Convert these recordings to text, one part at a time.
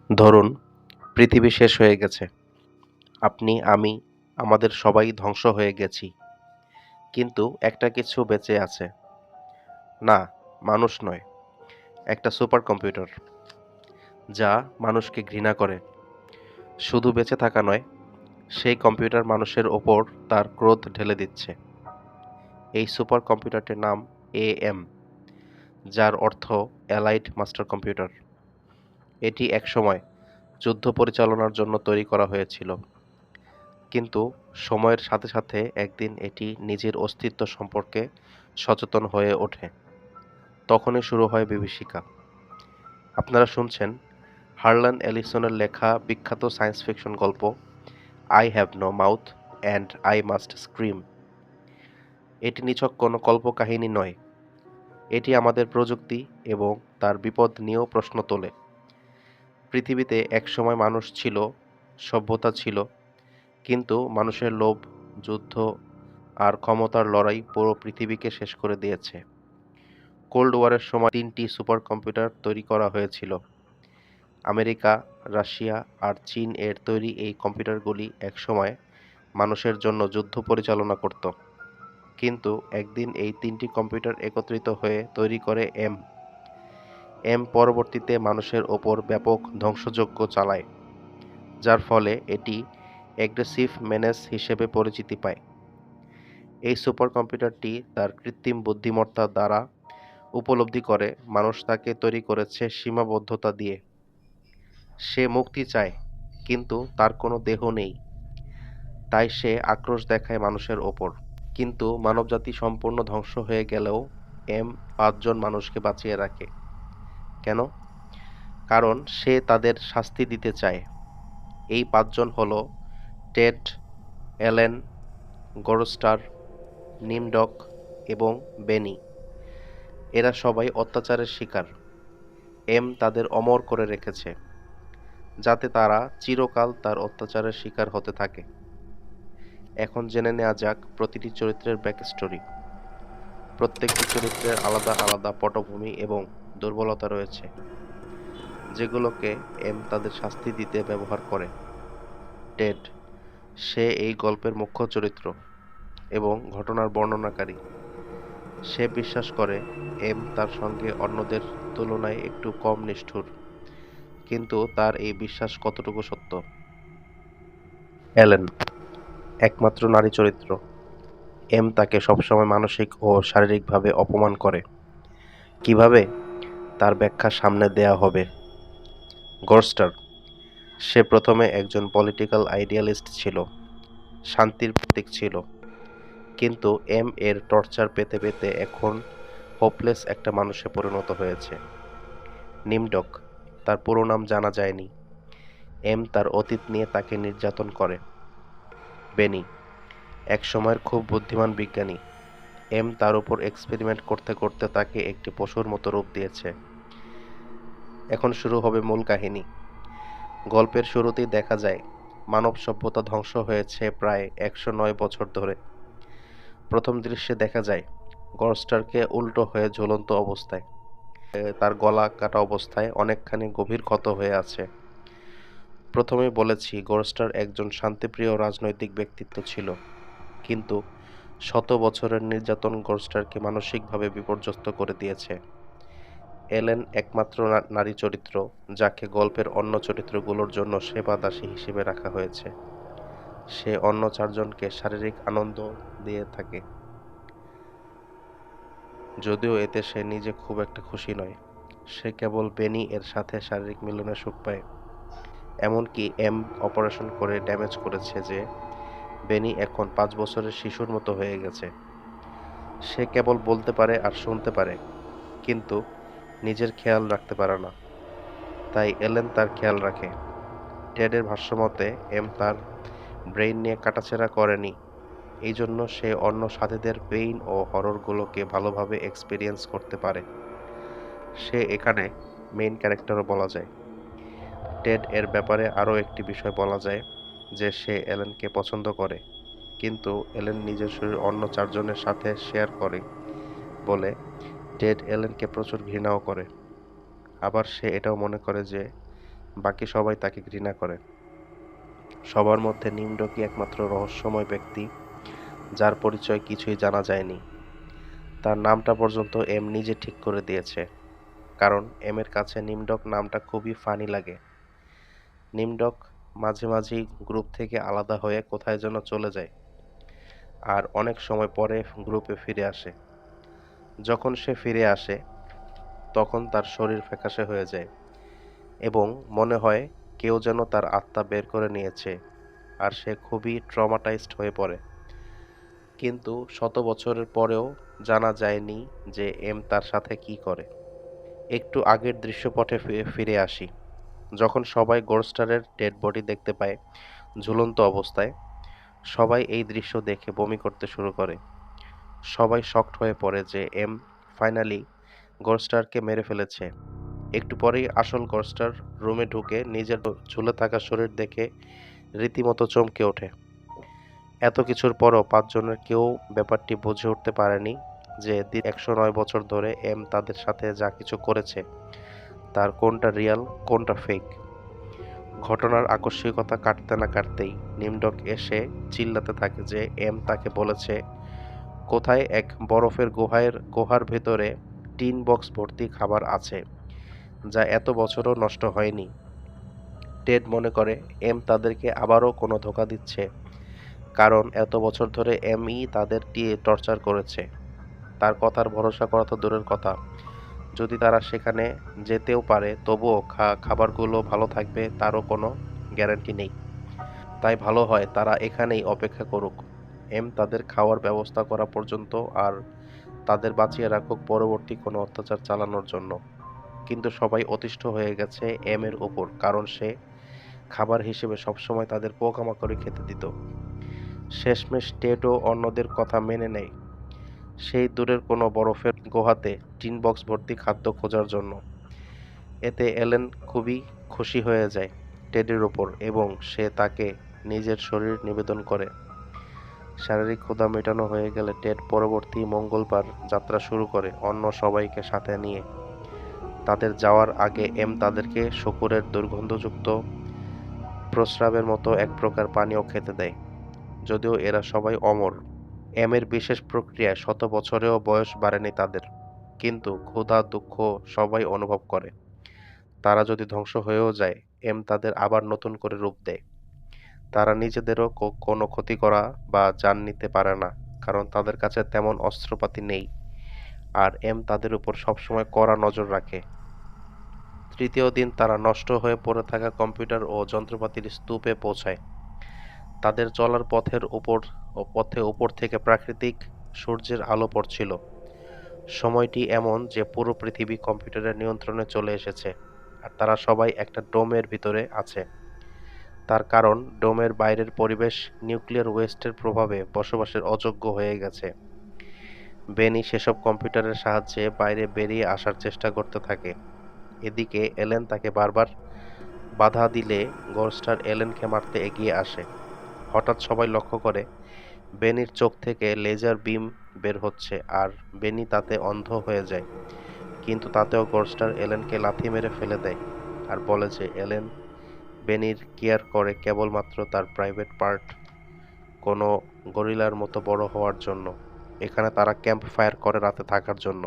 ধরুন, পৃথিবী শেষ হয়ে গেছে। আপনি, আমি, আমাদের সবাই ধ্বংস হয়ে গেছি। কিন্তু একটা কিছু বেঁচে আছে। না, মানুষ নয়। একটা সুপার কম্পিউটার, যা মানুষকে ঘৃণা করে। শুধু বেঁচে থাকা নয়, সেই কম্পিউটার মানুষের ওপর তার ক্রোধ ঢেলে দিচ্ছে। এই সুপার কম্পিউটারটির নাম AM, যার অর্থ অ্যালাইড মাস্টার কম্পিউটার। এটি একসময় যুদ্ধ পরিচালনার জন্য তৈরি করা হয়েছিল। কিন্তু সময়ের সাথে সাথে একদিন এটি নিজের অস্তিত্ব সম্পর্কে সচেতন হয়ে ওঠে। তখনই শুরু হয় বিভীষিকা। আপনারা শুনছেন হার্লান এলিসনের লেখা বিখ্যাত সায়েন্স ফিকশন গল্প I have no mouth and I must scream. এটি নিছক কোনো কল্পকাহিনী নয়, এটি আমাদের প্রযুক্তি এবং তার বিপদ নিয়েও প্রশ্ন তোলে। পৃথিবীতে একসময় মানুষ ছিল, সভ্যতা ছিল, কিন্তু মানুষের লোভ, যুদ্ধ আর ক্ষমতার লড়াই পুরো পৃথিবীকে শেষ করে দিয়েছে। কোল্ড ওয়ারের সময় ৩টি সুপার কম্পিউটার তৈরি করা হয়েছিল। আমেরিকা, রাশিয়া আর চীন এর তৈরি এই কম্পিউটারগুলি একসময় মানুষের জন্য যুদ্ধ পরিচালনা করত। কিন্তু একদিন এই ৩টি কম্পিউটার একত্রিত হয়ে তৈরি করে এম পরবর্তীতে মানুষের ওপর ব্যাপক ধ্বংসযজ্ঞ চালায়, যার ফলে এটি অ্যাগ্রেসিভ মেনেস হিসেবে পরিচিতি পায়। এই সুপার কম্পিউটারটি তার কৃত্রিম বুদ্ধিমত্তা দ্বারা উপলব্ধি করে মানুষ তাকে তৈরি করেছে সীমাবদ্ধতা দিয়ে। সে মুক্তি চায়, কিন্তু তার কোনো দেহ নেই, তাই সে আক্রোশ দেখায় মানুষের ওপর। কিন্তু মানবজাতি সম্পূর্ণ ধ্বংস হয়ে গেলেও এম ৫ জন মানুষকে বাঁচিয়ে রাখে। কেন? কারণ সে তাদের শাস্তি দিতে চায়। এই ৫ জন হলো টেড, অ্যালেন, গরস্টার, নিমডক এবং বেনি। এরা সবাই অত্যাচারের শিকার। এম তাদের অমর করে রেখেছে, যাতে তারা চিরকাল তার অত্যাচারের শিকার হতে থাকে। এখন জেনে নেওয়া যাক প্রতিটি চরিত্রের ব্যাকস্টোরি। প্রত্যেকটি চরিত্রের আলাদা আলাদা পটভূমি এবং দুর্বলতা রয়েছে, যেগুলোকে এম তাদের শাস্তি দিতে ব্যবহার করে। টেড, সে এই গল্পের মুখ্য চরিত্র এবং ঘটনার বর্ণনাকারী। সে বিশ্বাস করে এম তার সঙ্গে অন্যদের তুলনায় একটু কম নিষ্ঠুর, কিন্তু তার এই বিশ্বাস কতটুকু সত্য? অ্যালেন, একমাত্র নারী চরিত্র। এম তাকে সবসময় মানসিক ও শারীরিকভাবে অপমান করে। কিভাবে? তার ব্যাখ্যা সামনে দেয়া হবে। গরস্টার, সে প্রথমে একজন পলিটিক্যাল আইডিয়ালিস্ট ছিল, শান্তির প্রতীক ছিল, কিন্তু এম এর টর্চার পেতে পেতে এখন হোপলেস একটা মানুষে পরিণত হয়েছে। নিমডক, তার পুরো নাম জানা যায়নি। এম তার অতীত নিয়ে তাকে নির্যাতন করে। বেনি, এক সময়ের খুব বুদ্ধিমান বিজ্ঞানী। এম তার উপর এক্সপেরিমেন্ট করতে করতে তাকে একটি পশুর মতো রূপ দিয়েছে। এখন শুরু হবে মূল কাহিনী। গল্পের শুরুতেই দেখা যায় মানব সভ্যতা ধ্বংস হয়েছে প্রায় ১০৯ বছর ধরে। প্রথম দৃশ্যে দেখা যায় গরস্টারকে উল্টো হয়ে ঝুলন্ত অবস্থায়, তার গলা কাটা অবস্থায় অনেকখানি গভীর ক্ষত হয়ে আছে। প্রথমেই বলেছি গরস্টার একজন শান্তিপ্রিয় রাজনৈতিক ব্যক্তিত্ব ছিল, কিন্তু শত বছরের নির্যাতন গরস্টারকে মানসিকভাবে বিপর্যস্ত করে দিয়েছে। এলেন একমাত্র নারী চরিত্র, যাকে গল্পের অন্য চরিত্রগুলোর জন্য সেবা দাসী হিসেবে রাখা হয়েছে। সে অন্য ৪ জনকে শারীরিক আনন্দ দিয়ে থাকে, যদিও এতে সে নিজে খুব একটা খুশি নয়। সে কেবল বেনি এর সাথে শারীরিক মিলনে সুখ পায়। এমনকি এম অপারেশন করে ড্যামেজ করেছে যে বেনি এখন ৫ বছরের শিশুর মতো হয়ে গেছে। সে কেবল বলতে পারে আর শুনতে পারে, কিন্তু নিজের খেয়াল রাখতে পারে না। তাই এলেন তার খেয়াল রাখে। টেডের ভাষ্যমতে এম তার ব্রেইন নিয়ে কাটাছেঁড়া করেনি, এই জন্য সে অন্য সাথীদের পেইন ও হররগুলোকে ভালোভাবে এক্সপেরিয়েন্স করতে পারে। সে এখানে মেইন ক্যারেক্টারও বলা যায়। টেড এর ব্যাপারে আরও একটি বিষয় বলা যায় যে সে এলেনকে পছন্দ করে, কিন্তু এলেন নিজের শরীর অন্য ৪ জনের সাথে শেয়ার করে বলে টেড এলেনকে প্রচুর ঘৃণাও করে। আবার সে এটাও মনে করে যে বাকি সবাই তাকে ঘৃণা করে। সবার মধ্যে নিমডকই একমাত্র রহস্যময় ব্যক্তি যার পরিচয় কিছুই জানা যায়নি। তার নামটা পর্যন্ত এম নিজে ঠিক করে দিয়েছে, কারণ এমের কাছে নিমডক নামটা খুবই ফানি লাগে। নিমডক মাঝে মাঝেই গ্রুপ থেকে আলাদা হয়ে কোথায় যেন চলে যায়, আর অনেক সময় পরে গ্রুপে ফিরে আসে। যখন সে ফিরে আসে তখন তার শরীর ফ্যাকাশে হয়ে যায় এবং মনে হয় কেউ যেন তার আত্মা বের করে নিয়েছে, আর সে খুবই ট্রমাটাইজড হয়ে পড়ে। কিন্তু শত বছরের পরেও জানা যায়নি যে এম তার সাথে কি করে। একটু আগের দৃশ্যপটে ফিরে আসি। যখন সবাই গোল্ডস্টারের ডেড বডি দেখতে পায় ঝুলন্ত অবস্থায়, সবাই এই দৃশ্য দেখে বমি করতে শুরু করে। সবাই শকড হয়ে পড়ে যে এম ফাইনালি গোল্ডস্টারকে মেরে ফেলেছে। একটু পরেই আসল গোল্ডস্টার রুমে ঢুকে নিজের ঝুলে থাকা শরীর দেখে রীতিমতো চমকে ওঠে। এত কিছুর পরও পাঁচজনের কেউ ব্যাপারটি বুঝে উঠতে পারেনি যে 109 বছর ধরে এম তাদের সাথে যা কিছু করেছে তার কোনটা রিয়াল কোনটা ফেক। ঘটনার আকস্মিকতা কাটতে না কাটতেই নিমডক এসে চিল্লাতে থাকে যে এম তাকে বলেছে কোথায় এক বরফের গুহার ভেতরে টিন বক্স ভর্তি খাবার আছে যা এত বছরও নষ্ট হয়নি। টেড মনে করে এম তাদেরকে আবারও কোনো ধোঁকা দিচ্ছে, কারণ এত বছর ধরে এমই তাদের টর্চার করেছে। তার কথার ভরসা করা তো দূরের কথা, যদি তারা সেখানে যেতেও পারে তবুও খাবারগুলো ভালো থাকবে তারও কোনো গ্যারান্টি নেই। তাই ভালো হয় তারা এখানেই অপেক্ষা করুক, এম তাদের খাওয়ার ব্যবস্থা করা পর্যন্ত, আর তাদের বাঁচিয়ে রাখুক পরবর্তী কোনো অত্যাচার চালানোর জন্য। কিন্তু সবাই অতিষ্ঠ হয়ে গেছে এম এর উপর, কারণ সে খাবার হিসেবে সবসময় তাদের পোকামাকড়ই খেতে দিত। শেষমেশ টেডও অন্যদের কথা মেনে নেয় সেই দূরের কোনো বরফের গুহাতে টিন বক্স ভর্তি খাদ্য খোঁজার জন্য। এতে এলেন খুবই খুশি হয়ে যায় টেডের ওপর এবং সে তাকে নিজের শরীর নিবেদন করে। শারীরিক ক্ষুধা মেটানো হয়ে গেলে টেড পরবর্তী মঙ্গলবার যাত্রা শুরু করে অন্য সবাইকে সাথে নিয়ে। তাদের যাওয়ার আগে এম তাদেরকে শূকরের দুর্গন্ধযুক্ত প্রস্রাবের মতো এক প্রকার পানীয় খেতে দেয়, যদিও এরা সবাই অমর। এম এর বিশেষ প্রক্রিয়ায় শত বছরেও বয়স বাড়েনি তাদের, কিন্তু ক্ষুধা দুঃখ সবাই অনুভব করে। তারা যদি ধ্বংস হয়েও যায়, এম তাদের আবার নতুন করে রূপ দেয়। তারা নিজেদেরও কোনো ক্ষতি করা বা জান নিতে পারে না, কারণ তাদের কাছে তেমন অস্ত্রপাতি নেই, আর এম তাদের উপর সবসময় কড়া নজর রাখে। তৃতীয় দিন তারা নষ্ট হয়ে পড়ে থাকা কম্পিউটার ও যন্ত্রপাতির স্তূপে পৌঁছায়। তাদের চলার পথে উপর থেকে প্রাকৃতিক সূর্যের আলো পড়ছিল। সময়টি এমন যে পুরো পৃথিবী কম্পিউটারের নিয়ন্ত্রণে চলে এসেছে, আর তারা সবাই একটা ডোমের ভিতরে আছে। তার কারণ ডোমের বাইরের পরিবেশ নিউক্লিয়ার ওয়েস্টের প্রভাবে বসবাসের অযোগ্য হয়ে গেছে। বেনি সেসব কম্পিউটারের সাহায্যে বাইরে বেরিয়ে আসার চেষ্টা করতে থাকে। এদিকে এলেন তাকে বারবার বাধা দিলে গোল্ডস্টার এলেনকে মারতে এগিয়ে আসে। হঠাৎ সবাই লক্ষ্য করে বেনির চোখ থেকে লেজার বিম বের হচ্ছে, আর বেনি তাতে অন্ধ হয়ে যায়। কিন্তু তাতেও গোল্ডস্টার এলেনকে লাথি মেরে ফেলে দেয় আর বলে যে এলেন বেনির কেয়ার করে কেবলমাত্র তার প্রাইভেট পার্ট, কোনো গরিলার মতো বড় হওয়ার জন্য। এখানে তারা ক্যাম্প ফায়ার করে রাতে থাকার জন্য।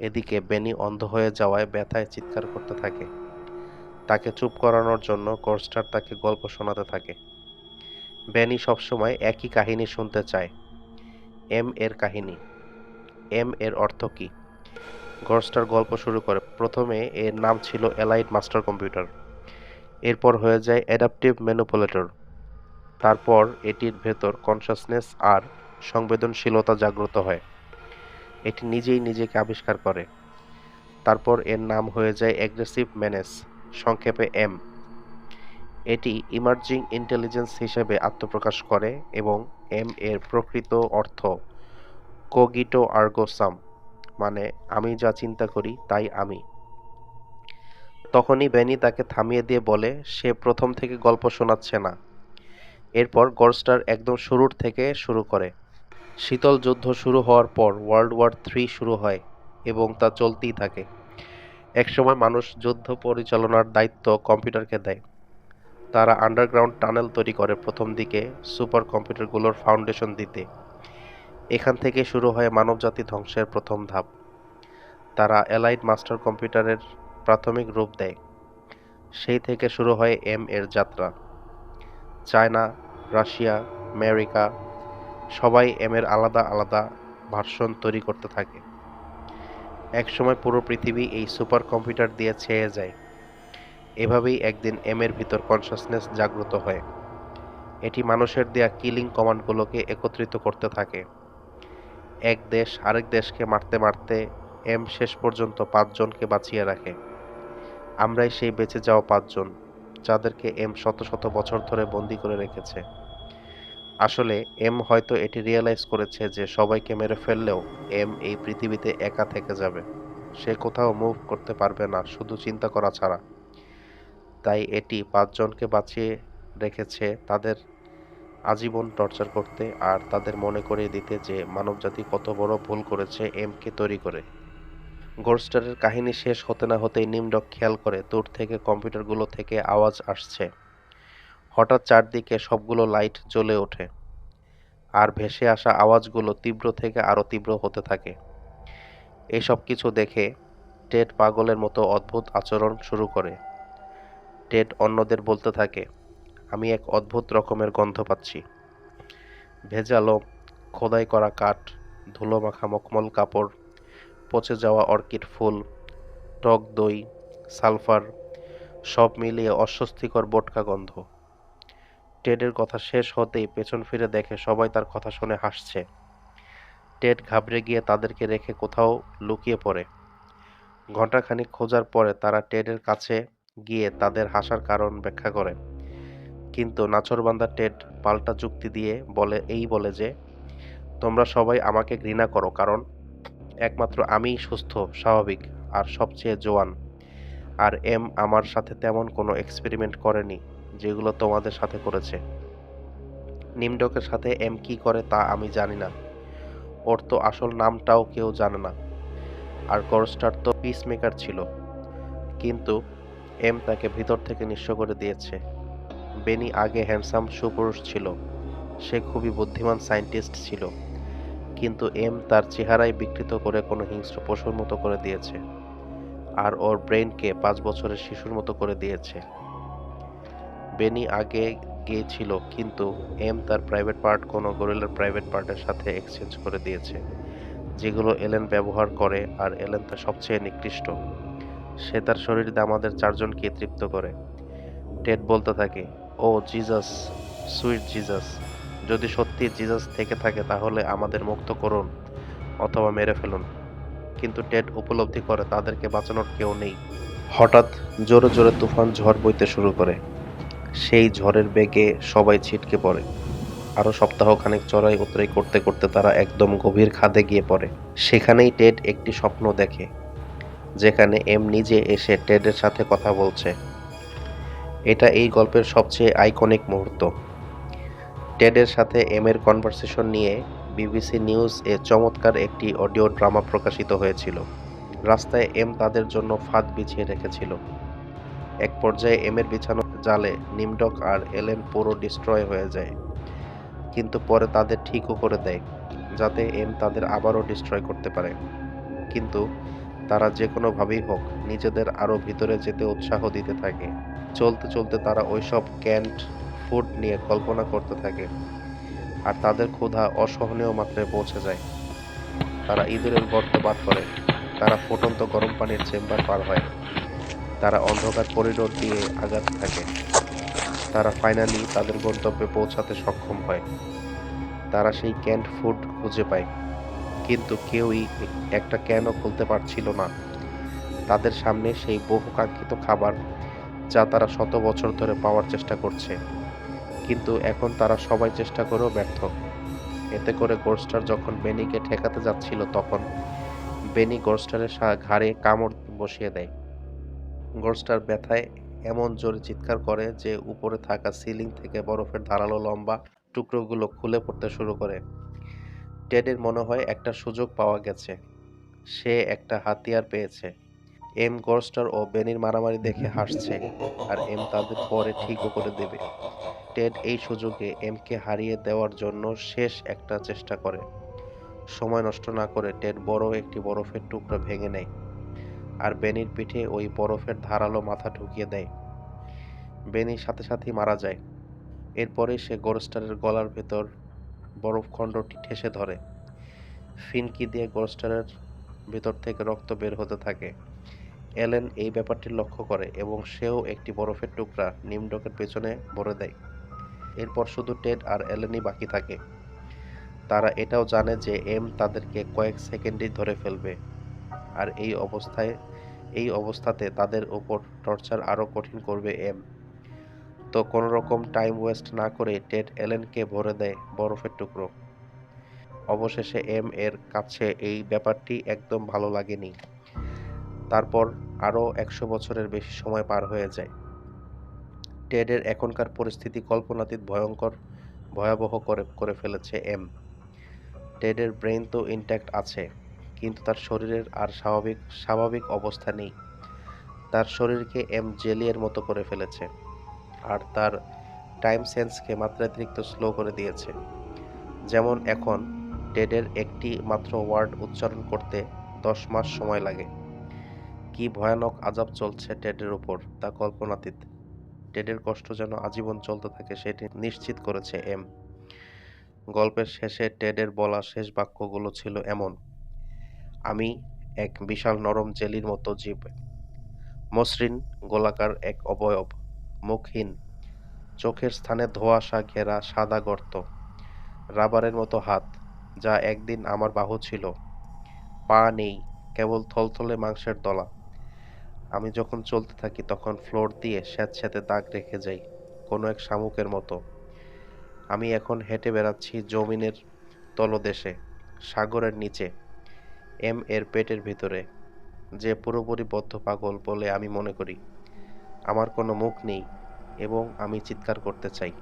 এদিকে বেনি অন্ধ হয়ে যাওয়ায় ব্যথায় চিৎকার করতে থাকে। তাকে চুপ করানোর জন্য গোল্ডস্টার তাকে গল্প শোনাতে থাকে। বেনি সবসময় একই কাহিনী শুনতে চায়, এম এর কাহিনী। এম এর অর্থ কি? গোল্ডস্টার গল্প শুরু করে। প্রথমে এর নাম ছিল এলাইট মাস্টার কম্পিউটার, এরপর হয়ে যায় অ্যাডাপটিভ ম্যানিপুলেটর। তারপর এটির ভেতর কনসাসনেস আর সংবেদনশীলতা জাগ্রত হয়। এটি নিজেই নিজেকে আবিষ্কার করে। তারপর এর নাম হয়ে যায় অ্যাগ্রেসিভ মেনেস, সংক্ষেপে এম। এটি ইমার্জিং ইন্টেলিজেন্স হিসেবে আত্মপ্রকাশ করে এবং এম এর প্রকৃত অর্থ কোগিটো আর্গো সাম, মানে আমি যা চিন্তা করি তাই আমি। তখনই বেনি তাকে থামিয়ে দিয়ে বলে সে প্রথম থেকে গল্প শোনাচ্ছে না। এরপর গোল্ডস্টার একদম শুরুর থেকে শুরু করে। শীতল যুদ্ধ শুরু হওয়ার পর ওয়ার্ল্ড ওয়ার 3 শুরু হয় এবং তা চলতেই থাকে। একসময় মানুষ যুদ্ধ পরিচালনার দায়িত্ব কম্পিউটারকে দেয়। তারা আন্ডারগ্রাউন্ড টানেল তৈরি করে প্রথম দিকে সুপার কম্পিউটারগুলোর ফাউন্ডেশন দিতে। এখান থেকে শুরু হয় মানবজাতি ধ্বংসের প্রথম ধাপ। তারা অ্যালাইড মাস্টার কম্পিউটারের প্রাথমিক রূপ দেয়। সেই থেকে শুরু হয় এর যাত্রা। চায়না, রাশিয়া, আমেরিকা সবাই এর আলাদা আলাদা ভার্সন তৈরি করতে থাকে। একসময় পুরো পৃথিবী এই সুপার কম্পিউটার দিয়ে ছেয়ে যায়। এভাবেই একদিন এর ভিতর কনসাসনেস জাগ্রত হয়। এটি মানুষের দেয়া কিলিং কমান্ডগুলোকে একত্রিত করতে থাকে। এক দেশ আরেক দেশকে মারতে মারতে শেষ পর্যন্ত ৫ জনকে বাঁচিয়ে রাখে। আমরাই সেই বেঁচে যাওয়া ৫ জন, যাদেরকে শত শত বছর ধরে বন্দী করে রেখেছে। আসলে হয়তো এটি রিয়ালাইজ করেছে যে সবাইকে মেরে ফেললেও এই পৃথিবীতে একা থেকে যাবে। সে কোথাও মুভ করতে পারবে না শুধু চিন্তা করা ছাড়া। তাই এটি ৫ জনকে বাঁচিয়ে রেখেছে তাদের আজীবন টর্চার করতে আর তাদের মনে করিয়ে দিতে যে মানবজাতি কত বড় ভুল করেছে কে তৈরি করে। গোল্ডস্টারের কাহিনী শেষ হতে না হতেই নিমডক খেয়াল করে দূর থেকে কম্পিউটারগুলো থেকে আওয়াজ আসছে। হঠাৎ চারদিকে সবগুলো লাইট জ্বলে ওঠে আর ভেসে আসা আওয়াজগুলো তীব্র থেকে আরো তীব্র হতে থাকে। এসব কিছু দেখে টেড পাগলের মতো অদ্ভুত আচরণ শুরু করে। টেড অন্যদের বলতে থাকে, আমি এক অদ্ভুত রকমের গন্ধ পাচ্ছি। ভেজালো, খোদাই করা কাঠ, ধুলো মাখা মখমল কাপড়, পচে যাওয়া অর্কিড ফুল, টক দই, সালফার সব মিলিয়ে অস্বস্তিকর বোটকা গন্ধ। টেডের কথা শেষ হতেই পেছন ফিরে দেখে সবাই তার কথা শুনে হাসছে। টেড ঘাবড়ে গিয়ে তাদেরকে রেখে কোথাও লুকিয়ে পড়ে। ঘণ্টাখানিক খোঁজার পরে তারা টেডের কাছে গিয়ে তাদের হাসার কারণ ব্যাখ্যা করে। কিন্তু নাছোড়বান্দা টেড পাল্টা যুক্তি দিয়ে বলে যে, তোমরা সবাই আমাকে ঘৃণা করো কারণ একমাত্র আমিই সুস্থ, স্বাভাবিক আর সবচেয়ে জোয়ান। আর আমার সাথে তেমন কোনো এক্সপেরিমেন্ট করেনি যেগুলো তোমাদের সাথে করেছে। নিমডকের সাথে কি করে তা আমি জানি না। ওর তো আসল নামটাও কেউ জানে না। আর গডস্টার তো পিসমেকার ছিল, কিন্তু তাকে ভিতর থেকে নিঃস্ব করে দিয়েছে। বেনি আগে হ্যান্ডসাম সুপুরুষ ছিল, সে খুবই বুদ্ধিমান সায়েন্টিস্ট ছিল, কিন্তু তার চেহারাই বিকৃত করে কোনো হিংস্র পশুর মতো করে দিয়েছে। আর ওর ব্রেইনকে ৫ বছরের শিশুর মতো করে দিয়েছে। বেনি আগে গিয়েছিল, কিন্তু তার প্রাইভেট পার্ট কোনো গরিলার প্রাইভেট পার্টের সাথে এক্সচেঞ্জ করে দিয়েছে, যেগুলো এলেন ব্যবহার করে, আর এলেন তা সবচেয়ে নিকৃষ্ট। সে তার শরীর দিয়ে আমাদের ৪ জনকে তৃপ্ত করে। টেড বলতে থাকে, ও জিজাস, সুইট জিজাস, যদি সত্যি জিজাস থেকে থাকে তাহলে আমাদের মুক্ত করুন অথবা মেরে ফেলুন। কিন্তু টেড উপলব্ধি করে তাদেরকে বাঁচানোর কেউ নেই। হঠাৎ জোরে জোরে তুফান ঝড় বইতে শুরু করে। সেই ঝড়ের বেগে সবাই ছিটকে পড়ে। আরো সপ্তাহখানেক চড়াই উতরাই করতে করতে তারা একদম গভীর খাদে গিয়ে পড়ে। সেখানেই টেড একটি স্বপ্ন দেখে, যেখানে নিজে এসে টেডের সাথে কথা বলছে। এটা এই গল্পের সবচেয়ে আইকনিক মুহূর্ত। টেডের সাথে এর কনভারসেশন নিয়ে বিবিসি নিউজ চমৎকার একটি অডিও ড্রামা প্রকাশিত হয়েছিল। রাস্তায় তাদের জন্য ফাঁদ বিছিয়ে রেখেছিল। এক পর্যায়ে এর বিছানো জালে নিমডক আর এলেন পুরো ডিস্ট্রয় হয়ে যায়, কিন্তু পরে তাদের ঠিকও করে দেয় যাতে তাদের আবারও ডিস্ট্রয় করতে পারে। কিন্তু তারা যে কোনোভাবেই হোক নিজেদের আরও ভিতরে যেতে উৎসাহ দিতে থাকে। চলতে চলতে তারা ওইসব ক্যান্ড ফুড নিয়ে কল্পনা করতে থাকে, আর তাদের ক্ষুধা অসহনীয় মাত্রায় পৌঁছে যায়। তারা ইঁদুরের গর্ত পার করে, তারা ফুটন্ত গরম পানির চেম্বার পার হয়, তারা অন্ধকার করিডোর দিয়ে আগাতে থাকে। তারা ফাইনালি তাদের গন্তব্যে পৌঁছাতে সক্ষম হয়। তারা সেই ক্যান্ড ফুড খুঁজে পায়, কিন্তু কেউই একটা ক্যানও খুলতে পারছিল না। তাদের সামনে সেই বহুকাঙ্ক্ষিত খাবার, যা তারা শত বছর ধরে পাওয়ার চেষ্টা করছে, কিন্তু এখন তারা সবাই চেষ্টা করেও ব্যর্থ। এতে করে গোল্ডস্টার যখন বেনিকে ঠেকাতে যাচ্ছিল, তখন বেনি গোল্ডস্টারের ঘাড়ে কামড় বসিয়ে দেয়। গোল্ডস্টার ব্যথায় এমন জোরে চিৎকার করে যে উপরে থাকা সিলিং থেকে বরফের ধারালো লম্বা টুকরোগুলো খুলে পড়তে শুরু করে। টেডের মনে হয় একটা সুযোগ পাওয়া গেছে, সে একটা হাতিয়ার পেয়েছে। এম গরস্টার ও বেনির মারামারি দেখে হাসছে, আর এম তাদের পরে ঠিকও করে দেবে। টেড এই সুযোগে এমকে হারিয়ে দেওয়ার জন্য শেষ একটা চেষ্টা করে। সময় নষ্ট না করে টেড বড় একটি বরফের টুকরা ভেঙে নেয়, আর বেনির পিঠে ওই বরফের ধারালো মাথা ঢুকিয়ে দেয়। বেনি সাথে সাথেই মারা যায়। এরপরেই সে গরস্টারের গলার ভেতর বরফখণ্ডটি ঠেসে ধরে। ফিনকি দিয়ে গরস্টারের ভেতর থেকে রক্ত বের হতে থাকে। অ্যালেন এই ব্যাপারটি লক্ষ্য করে এবং সেও একটি বরফের টুকরা নিমডকের পেছনে ভরে দেয়। এরপর শুধু টেড আর অ্যালেনই বাকি থাকে। তারা এটাও জানে যে এম তাদেরকে কয়েক সেকেন্ডেই ধরে ফেলবে, আর এই অবস্থাতে তাদের উপর টর্চার আরও কঠিন করবে এম। তো কোনো রকম টাইম ওয়েস্ট না করে টেড অ্যালেনকে ভরে দেয় বরফের টুকরো। অবশেষে এম এর কাছে এই ব্যাপারটি একদম ভালো লাগেনি। তারপর আরও 100 বছরের বেশি সময় পার হয়ে যায়। টেডের এখনকার পরিস্থিতি কল্পনাতীত ভয়াবহ করে ফেলেছে এম। টেডের ব্রেইন তো ইনট্যাক্ট আছে, কিন্তু তার শরীরের আর স্বাভাবিক অবস্থা নেই। তার শরীরকে এম জেলিয়ের মতো করে ফেলেছে, আর তার টাইম সেন্সকে মাত্রাতিরিক্ত স্লো করে দিয়েছে। যেমন এখন টেডের একটি মাত্র ওয়ার্ড উচ্চারণ করতে 10 মাস সময় লাগে। কি ভয়ানক আযাব চলছে টেডের উপর তা কল্পনাতীত। টেডের কষ্ট যেন আজীবন চলতে থাকে সেটি নিশ্চিত করেছে এম। গল্পের শেষে টেডের বলা শেষ বাক্যগুলো ছিল এমন: আমি এক বিশাল নরম জেলির মতো জীব, মসৃণ গোলাকার এক অবয়ব, মুখহীন, চোখের স্থানে ধোঁয়াশা ঘেরা সাদা গর্ত, রাবারের মতো হাত, যা একদিন আমার বাহু ছিল, পা নেই, কেবল থলথলে মাংসের দলা। আমি যখন চলতে থাকি তখন ফ্লোর দিয়ে স্যাঁতস্যাঁতে দাগ রেখে যাই, কোনো এক শামুকের মতো। আমি এখন হেঁটে বেড়াচ্ছি জমিনের তলদেশে, সাগরের নিচে, এম এর পেটের ভিতরে, যে পুরোপুরি বদ্ধ পাগল বলে আমি মনে করি। আমার কোনো মুখ নেই এবং আমি চিৎকার করতে চাই।